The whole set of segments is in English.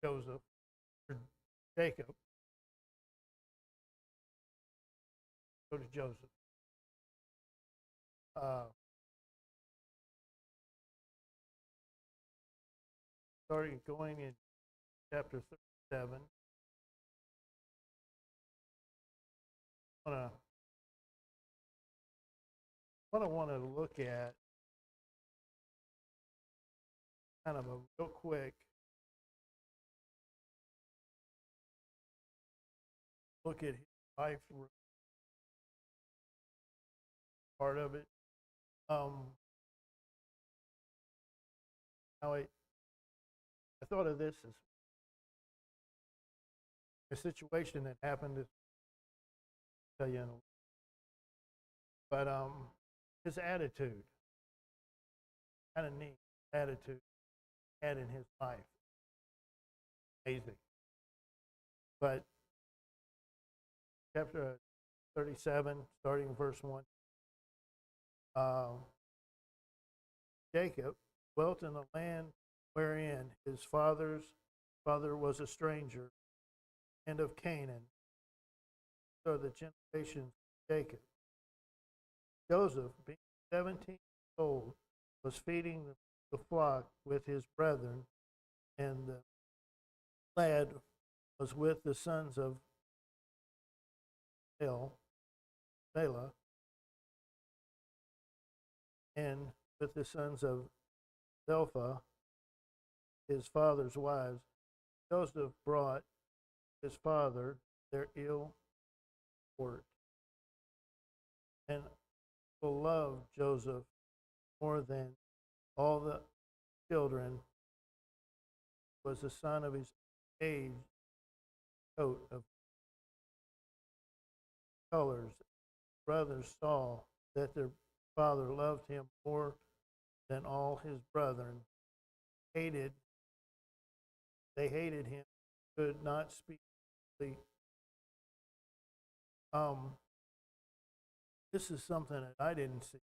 Joseph, or Jacob, go to Joseph. Uh, Starting going in chapter 37, wanna, what I want to look at, kind of a real quick look at his life part of it. Um, now I thought of this as a situation that happened. To tell you, but his attitude, kind of neat attitude, had in his life, amazing. But chapter 37, starting verse 1, uh, Jacob dwelt in the land wherein his father was a stranger, and of Canaan, so the generations of Jacob. Joseph, being 17 years old, was feeding the flock with his brethren, and the lad was with the sons of Bela, and with the sons of Zelpha, his father's wives. Joseph brought his father their ill report, and beloved Joseph more than all the children, was the son of his age, coat of colors. Brothers saw that their father loved him more than all his brethren. Hated They hated him, could not speak. Um, this is something that I didn't see.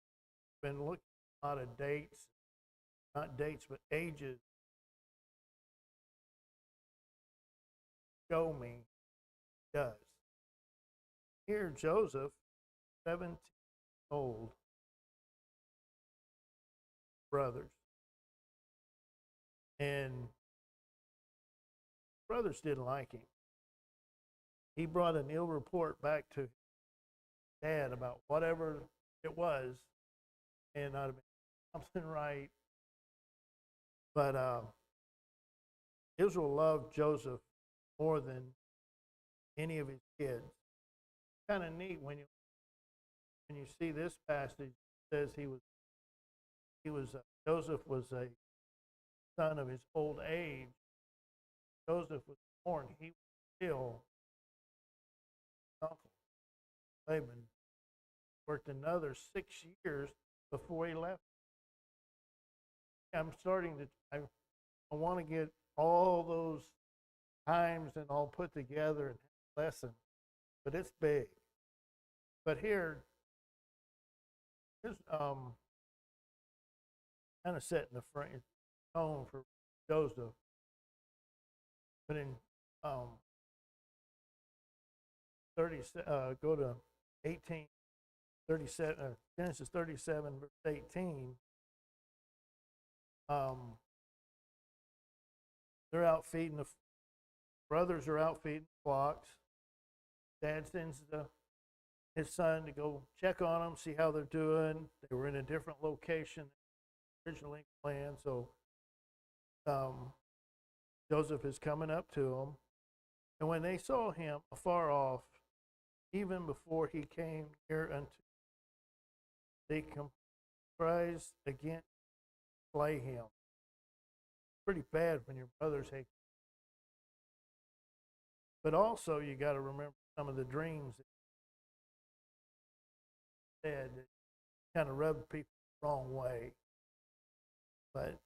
Been looking at a lot of dates, not dates, but ages. Show me does. Here, Joseph, 17 old, brothers, and brothers didn't like him. He brought an ill report back to dad about whatever it was, and I'd have been something right. But Israel loved Joseph more than any of his kids. Kind of neat when you see this passage. It says Joseph was a son of his old age. Joseph was born. He was still uncle. Laban worked another 6 years before he left. I'm starting to. I want to get all those times and all put together and have a lesson, but it's big. But here, is kind of setting the front tone for Joseph. But in 30, go to 18, 37, Genesis 37, verse 18. They're out feeding the brothers are out feeding flocks. Dad sends his son to go check on them, see how they're doing. They were in a different location than originally planned, so Joseph is coming up to them, and when they saw him afar off, even before he came near unto, they comprised against slay him. Pretty bad when your brothers hate. But also, you got to remember some of the dreams that said that kind of rubbed people the wrong way. But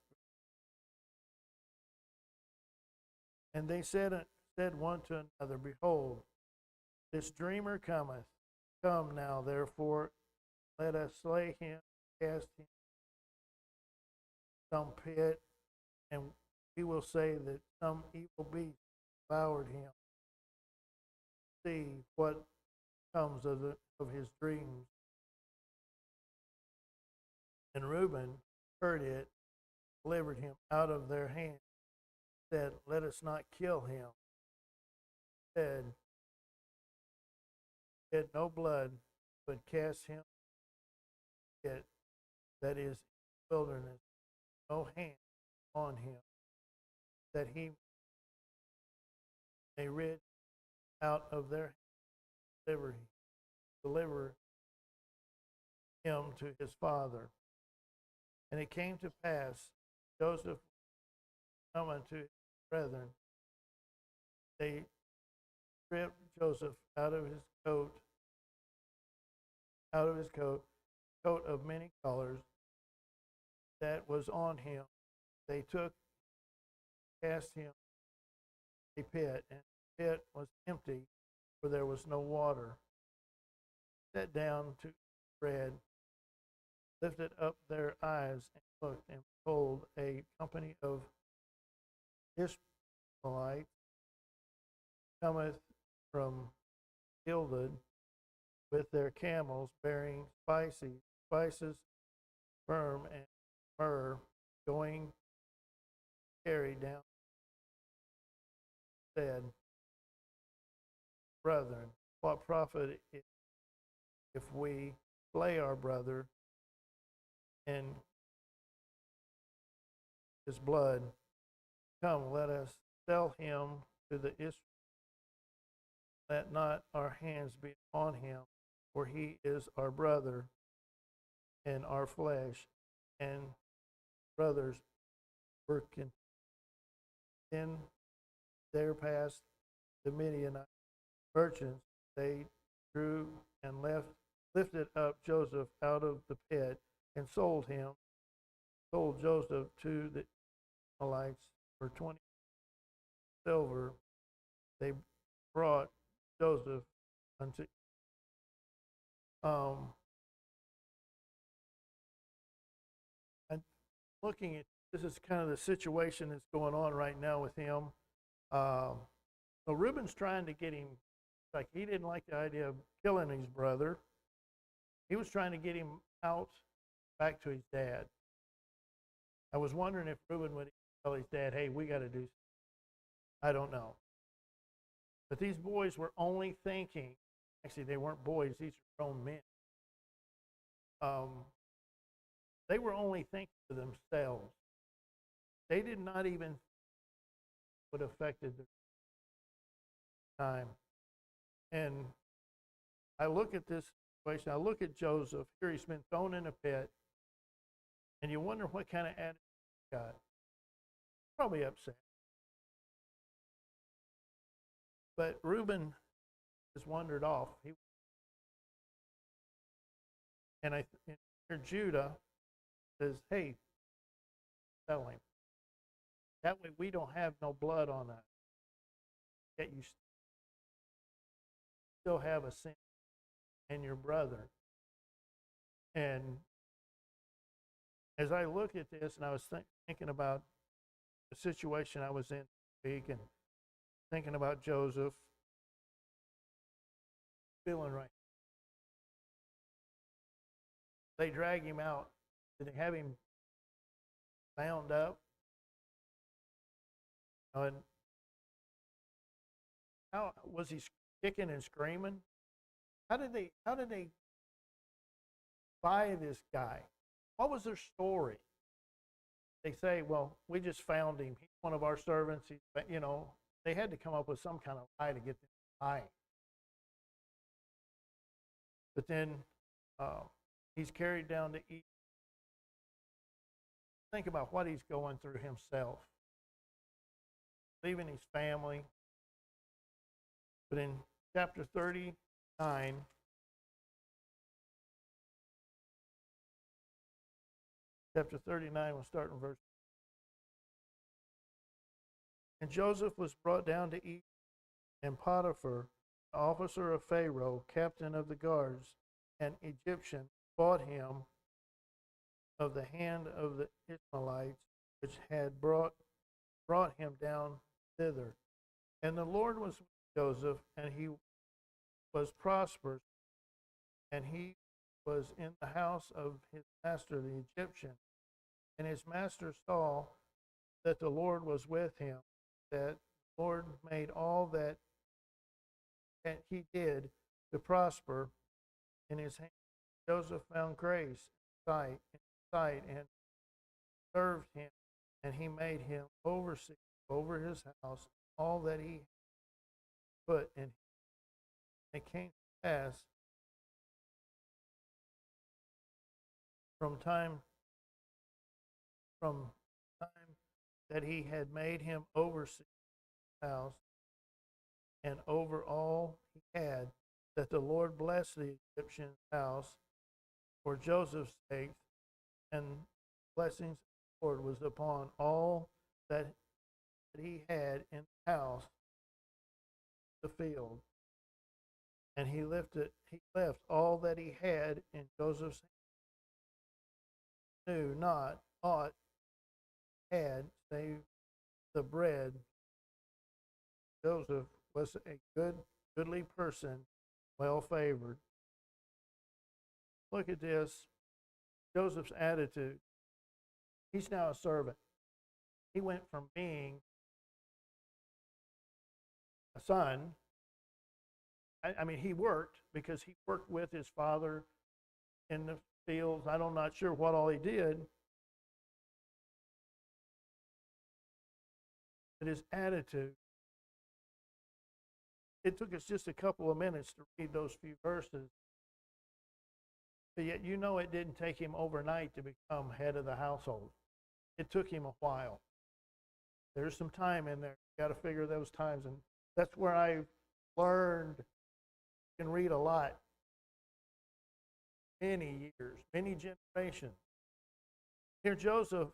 and they said one to another, behold, this dreamer cometh. Come now, therefore, let us slay him, cast him some pit, and he will say that some evil beast devoured him. See what comes of his dreams. And Reuben heard it, delivered him out of their hand, said, let us not kill him. Said, shed no blood, but cast him it that is in the wilderness, no hand on him, that he may rid out of their hand, deliver him to his father. And it came to pass, Joseph come unto his brethren, they stripped Joseph out of his coat of many colors that was on him. They took, cast him a pit, and the pit was empty, for there was no water. Sat down to bread, lifted up their eyes, and looked, and behold, a company of Ishmaelites cometh from Gilead with their camels, bearing spices, firm and myrrh, going carried down. Said, brethren, what profit if we slay our brother and his blood? Come, let us sell him to the Israelites. Let not our hands be upon him, for he is our brother and our flesh, and brothers working. Then there passed the Midianite merchants. They drew and lifted up Joseph out of the pit and sold Joseph to the Ishmaelites for 20 silver. They brought Joseph unto and looking at this is kind of the situation that's going on right now with him. So Reuben's trying to get him, like he didn't like the idea of killing his brother. He was trying to get him out back to his dad. I was wondering if Reuben would tell his dad, hey, we got to do something. I don't know. But these boys were only thinking, actually they weren't boys, these were grown men. They were only thinking to themselves. They did not even what affected their time. And I look at this situation, I look at Joseph, here he's been thrown in a pit, and you wonder what kind of attitude he got. Probably upset. But Reuben has wandered off. And here Judah says, hey, tell him. That way we don't have no blood on us. Yet you still have a sin in your brother. And as I look at this, and I was thinking about the situation I was in this week, and thinking about Joseph, feeling right. They drag him out. Did they have him bound up? And how was he kicking and screaming? How did they buy this guy? What was their story? They say, well, we just found him. He's one of our servants. They had to come up with some kind of lie to get them to buy him. But then he's carried down to Egypt. Think about what he's going through himself, leaving his family. But in chapter 39, we'll start in verse. And Joseph was brought down to Egypt, and Potiphar, officer of Pharaoh, captain of the guards, an Egyptian, bought him of the hand of the Ishmaelites, which had brought brought him down thither. And the Lord was with Joseph, and he was prosperous, and he was in the house of his master, the Egyptian. And his master saw that the Lord was with him, that the Lord made all that he did to prosper in his hand. Joseph found grace in sight and served him, and he made him overseer over his house, all that he put in him. It came to pass from time from time that he had made him overseer of the house and over all he had, that the Lord blessed the Egyptian's house for Joseph's sake, and blessings of the Lord was upon all that he had in the house, the field. And he left all that he had in Joseph's hand, knew not aught had save the bread. Joseph was a goodly person, well favored. Look at this. Joseph's attitude. He's now a servant. He went from being a son. I mean, he worked because he worked with his father in the fields. I'm not sure what all he did. But his attitude. It took us just a couple of minutes to read those few verses. But yet, it didn't take him overnight to become head of the household. It took him a while. There's some time in there. You got to figure those times. And that's where I learned. You can read a lot. Many years, many generations. Here, Joseph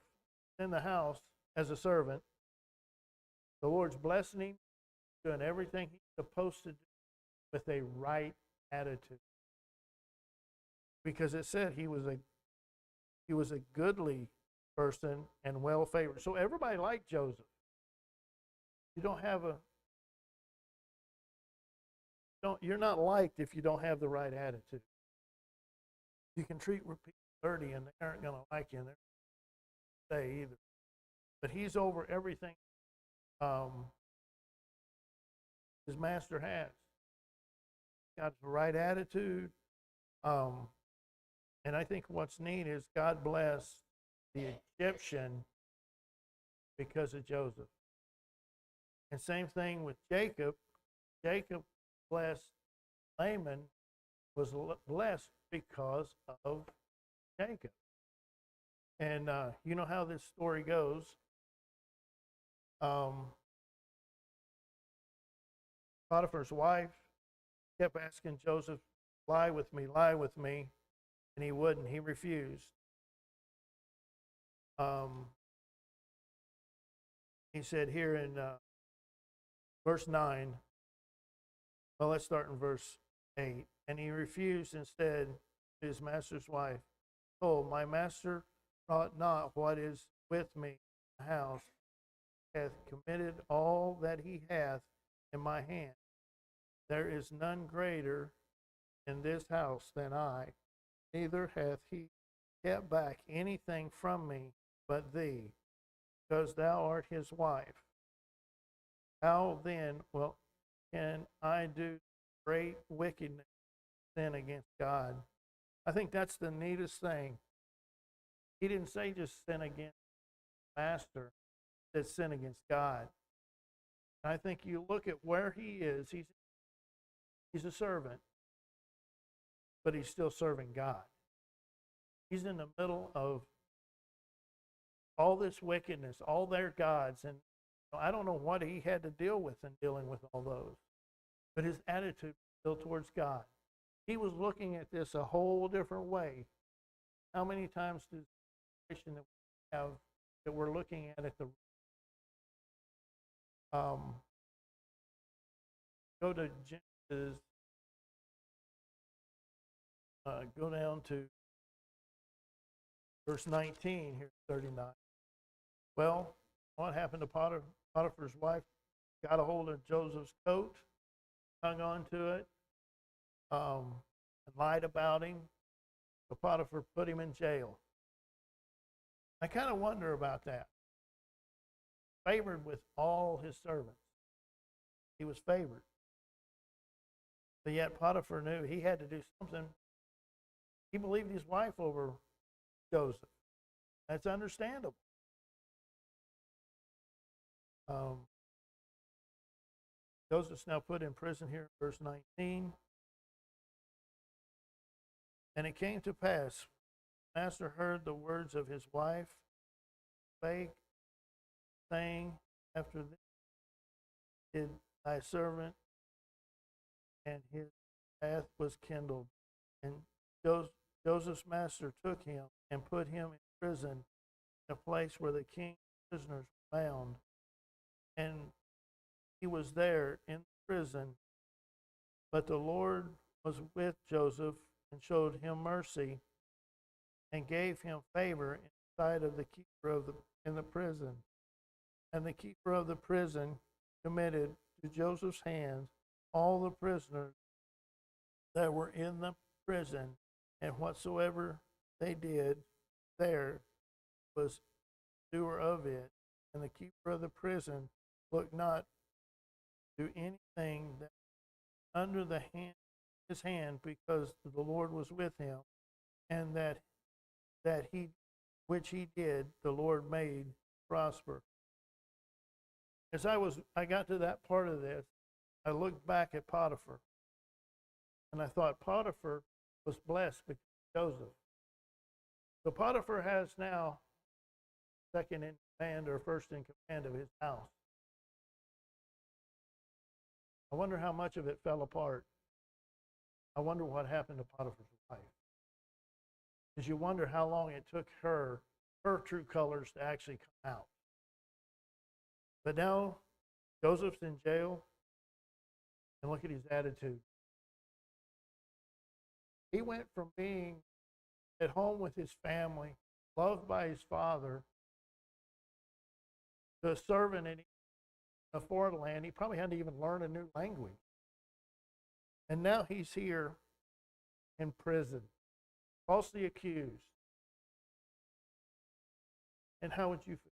in the house as a servant. The Lord's blessing him, doing everything he's supposed to do with a right attitude. Because it said he was a goodly person and well favored. So everybody liked Joseph. You're not liked if you don't have the right attitude. You can treat people dirty and they aren't going to like you and they're not going to stay either. But he's over everything his master has. Got the right attitude. And I think what's neat is God blessed the Egyptian because of Joseph. And same thing with Jacob. Jacob blessed Laban, was blessed because of Jacob. And you know how this story goes. Potiphar's wife kept asking Joseph, lie with me, and he wouldn't. He refused. He said here in verse 9, well, let's start in verse 8. And he refused instead to his master's wife. Oh, my master brought not what is with me in the house, hath committed all that he hath in my hand. There is none greater in this house than I, neither hath he kept back anything from me but thee, because thou art his wife. How then can I do great wickedness, sin against God? I think that's the neatest thing. He didn't say just sin against the master, he said sin against God. And I think you look at where he is, he's a servant, but he's still serving God. He's in the middle of all this wickedness, all their gods, and I don't know what he had to deal with in dealing with all those, but his attitude was still towards God. He was looking at this a whole different way. How many times does the situation that we have that we're looking at the go to Genesis, go down to verse 19 here, 39. Well, what happened to Potiphar's wife? Got a hold of Joseph's coat, hung on to it, and lied about him. So Potiphar put him in jail. I kind of wonder about that. Favored with all his servants. He was favored. But yet Potiphar knew he had to do something. He believed his wife over Joseph. That's understandable. Joseph's now put in prison here in verse 19. And it came to pass, the master heard the words of his wife, spake, saying, after this did thy servant, and his wrath was kindled. And Joseph's master took him and put him in prison, in a place where the king's prisoners were bound. And he was there in prison, but the Lord was with Joseph and showed him mercy and gave him favor in the sight of the keeper in the prison. And the keeper of the prison committed to Joseph's hands all the prisoners that were in the prison, and whatsoever they did there was doer of it. And the keeper of the prison looked not to anything that under his hand, because the Lord was with him, and that he which he did, the Lord made prosper. As I got to that part of this, I looked back at Potiphar, and I thought Potiphar was blessed because of Joseph. So Potiphar has now second in command or first in command of his house. I wonder how much of it fell apart. I wonder what happened to Potiphar's wife. Because you wonder how long it took her true colors to actually come out. But now Joseph's in jail, and look at his attitude. He went from being at home with his family, loved by his father, to a servant in a foreign land. He probably had to even learn a new language. And now he's here in prison, falsely accused. And how would you feel?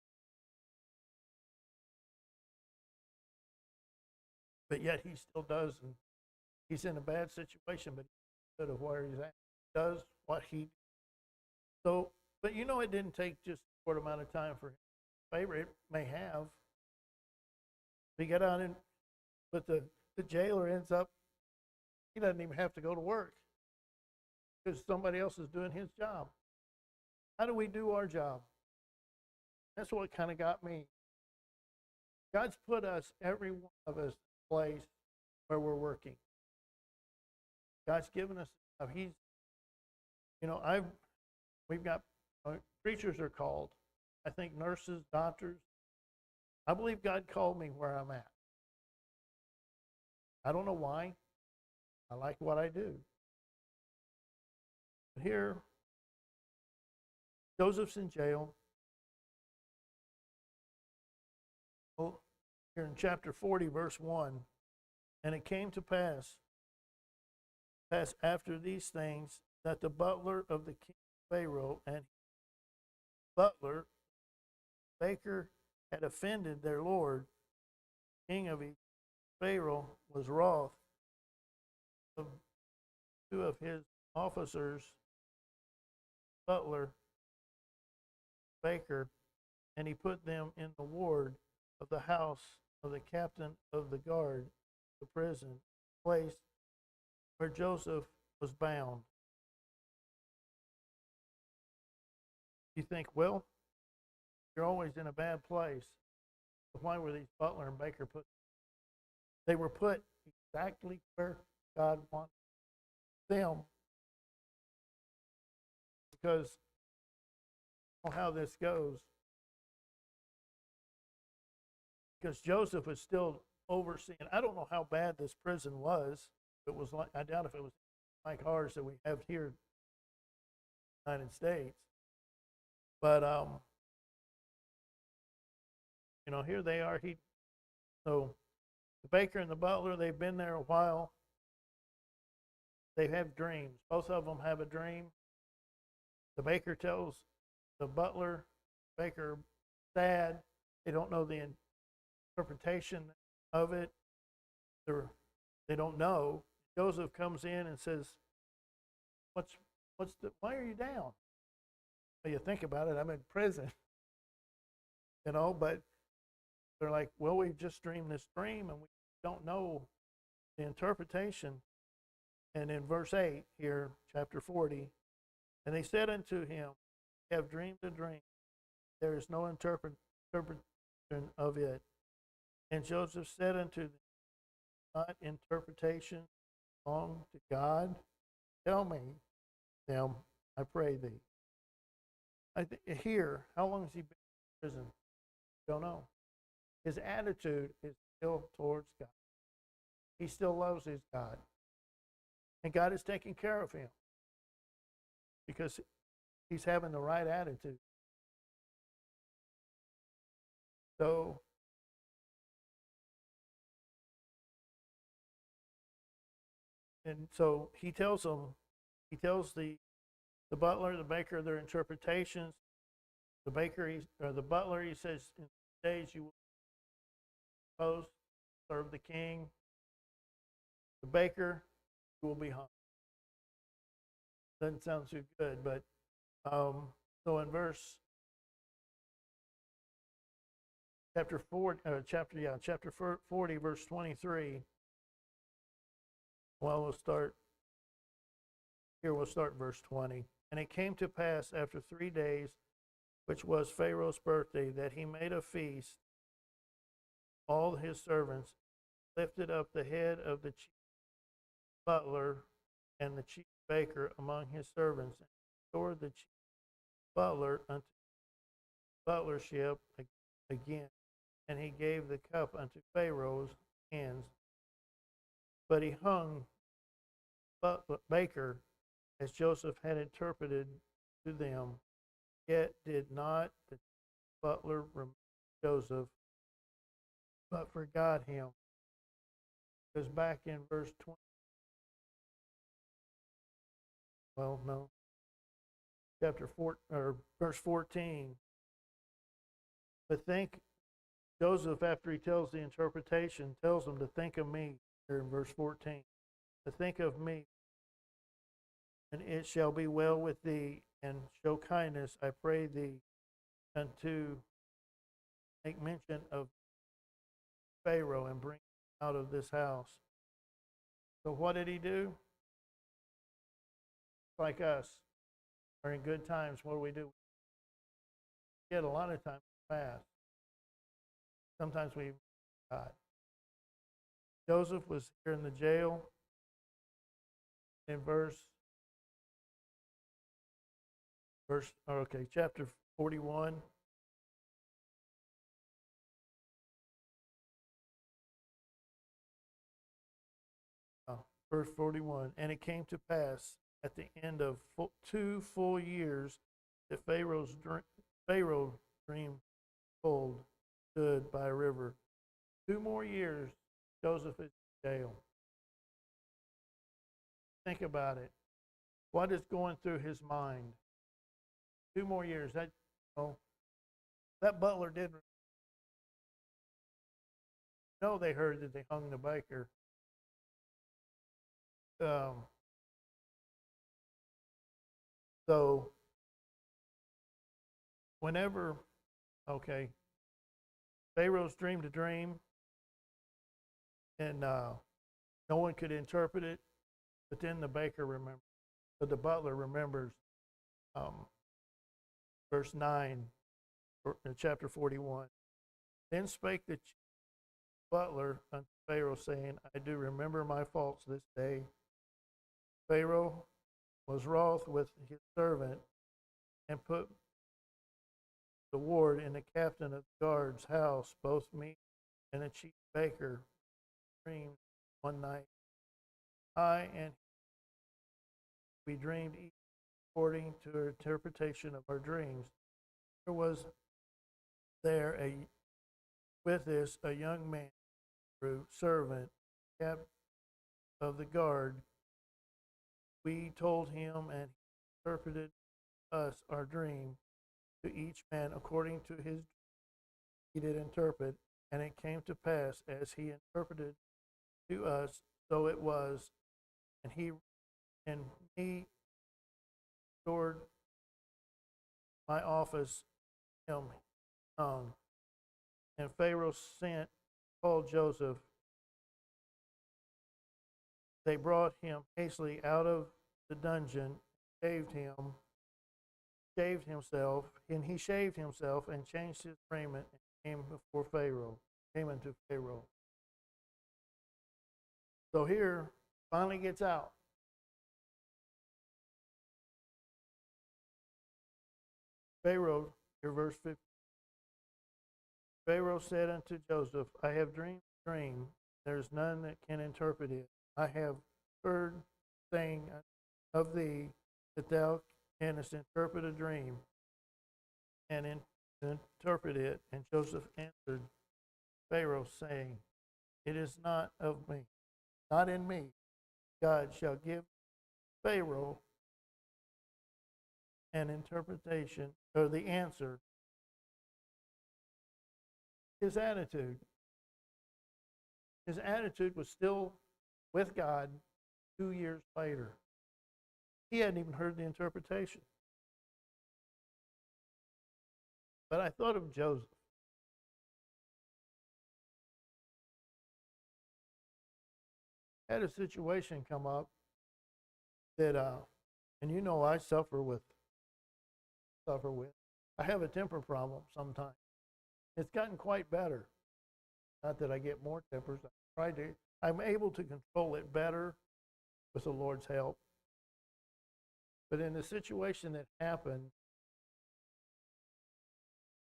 But yet he still does, and he's in a bad situation, but he's good of where he's at. He does what he did. So, but you know, it didn't take just a short amount of time for him. Favor it may have. He got out in, but the jailer ends up, he doesn't even have to go to work because somebody else is doing his job. How do we do our job? That's what kind of got me. God's put us, every one of us, in a place where we're working. God's given us, he's, you know, we've got, preachers are called. I think nurses, doctors. I believe God called me where I'm at. I don't know why. I like what I do. But here, Joseph's in jail. Oh, here in chapter 40, verse 1, and it came to pass after these things, that the butler of the king Pharaoh and butler, baker, had offended their lord, king of Egypt. Pharaoh was wroth of two of his officers, butler, baker, and he put them in the ward of the house of the captain of the guard, the prison, place where Joseph was bound. You think, well, you're always in a bad place. Why were these butler and baker put? They were put exactly where God wanted them. Because how this goes. Because Joseph was still overseeing. I don't know how bad this prison was. It was like, I doubt if it was like ours that we have here in the United States. But Here they are. So the baker and the butler, they've been there a while. They have dreams. Both of them have a dream. The baker tells the butler, baker, sad. They don't know the interpretation of it. They don't know. Joseph comes in and says, why are you down? Well, you think about it, I'm in prison, but they're like, well, we just dreamed this dream and we don't know the interpretation. And in verse 8 here, chapter 40, and they said unto him, we have dreamed a dream. There is no interpretation of it. And Joseph said unto them, not interpretation belong to God? Tell me them, I pray thee. Here, how long has he been in prison? Don't know. His attitude is still towards God. He still loves his God. And God is taking care of him because he's having the right attitude. So, he tells the butler, the baker, their interpretations. The butler, he says, in days you will post, serve the king. The baker, you will be hung. Doesn't sound too good, but so in chapter 40, verse 23. Well, we'll start verse 20. And it came to pass after 3 days, which was Pharaoh's birthday, that he made a feast. All his servants lifted up the head of the chief butler and the chief baker among his servants, and restored the chief butler unto butlership again. And he gave the cup unto Pharaoh's hands. But he hung baker as Joseph had interpreted to them. Yet did not the butler remember Joseph, but forgot him. Because back in verse 20, chapter 4 or verse 14. But think Joseph, after he tells the interpretation, tells them to think of me here in verse 14. To think of me, and it shall be well with thee, and show kindness, I pray thee, unto make mention of Pharaoh and bring him out of this house. So what did he do? Like us, or in good times, what do? We get a lot of times fast. Sometimes we God. Joseph was here in the jail in chapter 41. Verse 41. And it came to pass at the end of 2 full years that Pharaoh dreamed old stood by a river. 2 more years, Joseph is in jail. Think about it. What is going through his mind? 2 more years. That butler didn't know they heard that they hung the baker. So whenever, Pharaoh's dreamed a dream, and no one could interpret it, but then the baker remembers, but the butler remembers. Verse 9, chapter 41. Then spake the butler unto Pharaoh, saying, I do remember my faults this day. Pharaoh was wroth with his servant, and put the ward in the captain of the guard's house, both me and the chief baker, dreamed one night. I and we dreamed each according to our interpretation of our dreams. There was there With this, a young man, servant, captain of the guard, we told him, and he interpreted us our dream to each man according to his he did interpret, and it came to pass as he interpreted to us, so it was, and he and me restored my office him and Pharaoh sent called Joseph. They brought him hastily out of the dungeon, shaved himself, and he shaved himself and changed his raiment and came unto Pharaoh. So here, finally gets out. Pharaoh, here verse 15. Pharaoh said unto Joseph, I have dreamed a dream. There is none that can interpret it. I have heard saying of thee that thou canst interpret a dream and interpret it. And Joseph answered Pharaoh, saying, it is not of me, not in me. God shall give Pharaoh an interpretation, or the answer. His attitude was still with God 2 years later. He hadn't even heard the interpretation. But I thought of Joseph. Had a situation come up that, and you know I suffer with. I have a temper problem sometimes. It's gotten quite better. Not that I get more tempers. I'm able to control it better with the Lord's help. But in the situation that happened,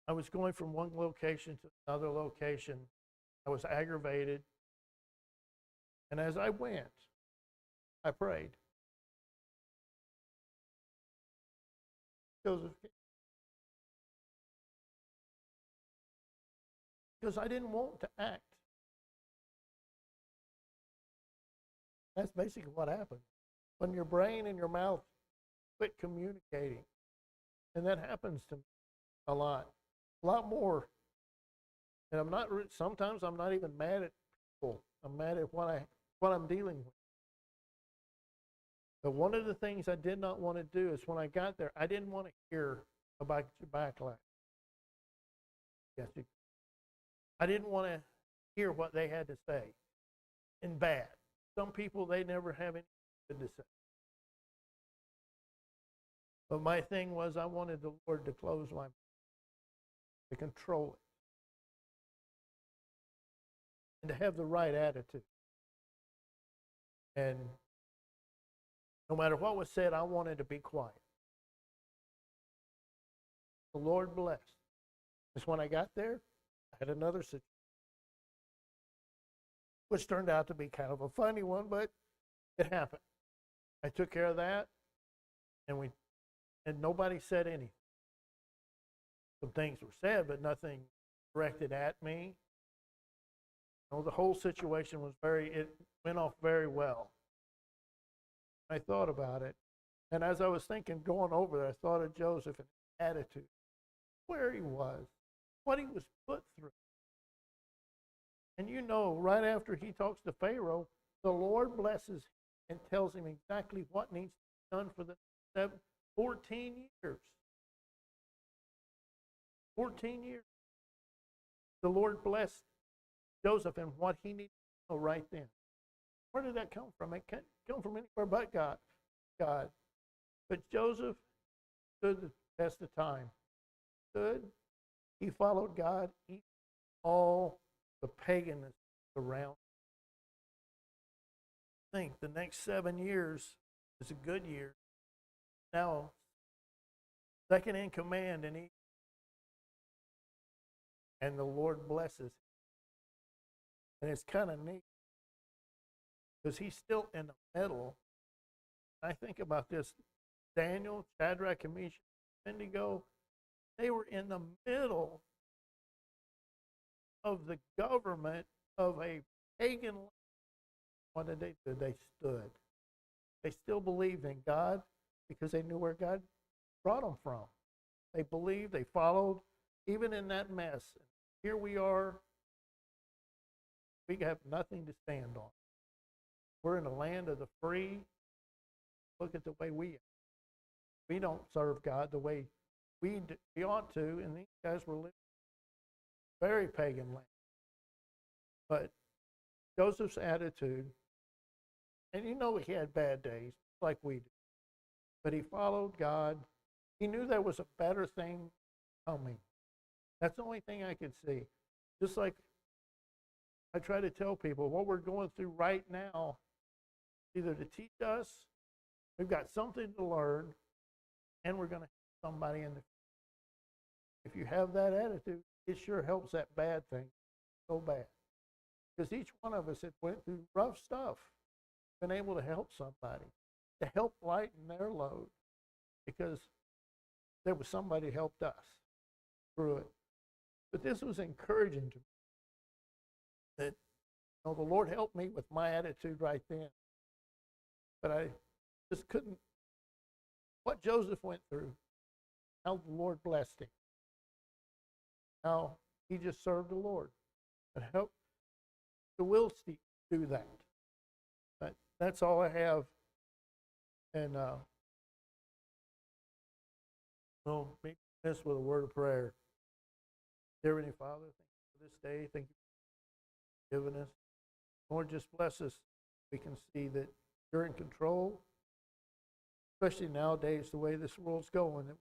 I was going from one location to another location. I was aggravated. And as I went, I prayed. Joseph, because I didn't want to act. That's basically what happened. When your brain and your mouth quit communicating, and that happens to me a lot more. And sometimes I'm not even mad at people. I'm mad at what I'm dealing with. But one of the things I did not want to do is when I got there, I didn't want to hear about your backlash. Yes, I didn't want to hear what they had to say in bad. Some people, they never have anything good to say. But my thing was I wanted the Lord to close my mouth, to control it, and to have the right attitude. And no matter what was said, I wanted to be quiet. The Lord blessed. Because when I got there, I had another situation, which turned out to be kind of a funny one, but it happened. I took care of that, and nobody said anything. Some things were said, but nothing directed at me. You know, the whole situation it went off very well. I thought about it, and as I was thinking, going over there, I thought of Joseph and his attitude, where he was, what he was put through. And you know, right after he talks to Pharaoh, the Lord blesses and tells him exactly what needs to be done for the 14 years. 14 years. The Lord blessed Joseph and what he needed to know right then. Where did that come from? It can't come from anywhere but God. But Joseph stood the test of time. He followed God, all the paganness around. I think the next 7 years is a good year. Now, second in command in each, and the Lord blesses. And it's kind of neat because he's still in the middle. I think about this. Daniel, Shadrach, and Meshach, Abednego, they were in the middle of the government of a pagan land. What did they do? They stood. They still believed in God because they knew where God brought them from. They believed, they followed, even in that mess. Here we are. We have nothing to stand on. We're in the land of the free. Look at the way we don't serve God the way we ought to, and these guys were living very pagan land. But Joseph's attitude, and you know he had bad days, like we do, but he followed God. He knew there was a better thing coming. That's the only thing I could see. Just like I try to tell people, what we're going through right now, either to teach us, we've got something to learn, and we're going to help somebody in the future. If you have that attitude, it sure helps that bad thing so bad. Because each one of us had went through rough stuff, been able to help somebody, to help lighten their load, because there was somebody who helped us through it. But this was encouraging to me that the Lord helped me with my attitude right then. But I just couldn't, what Joseph went through, how the Lord blessed him, how he just served the Lord and helped the will do that. But that's all I have. And we'll make this with a word of prayer. Dear Heavenly Father, thank you for this day. Thank you for giving us. Lord, just bless us. We can see that you're in control, especially nowadays, the way this world's going, that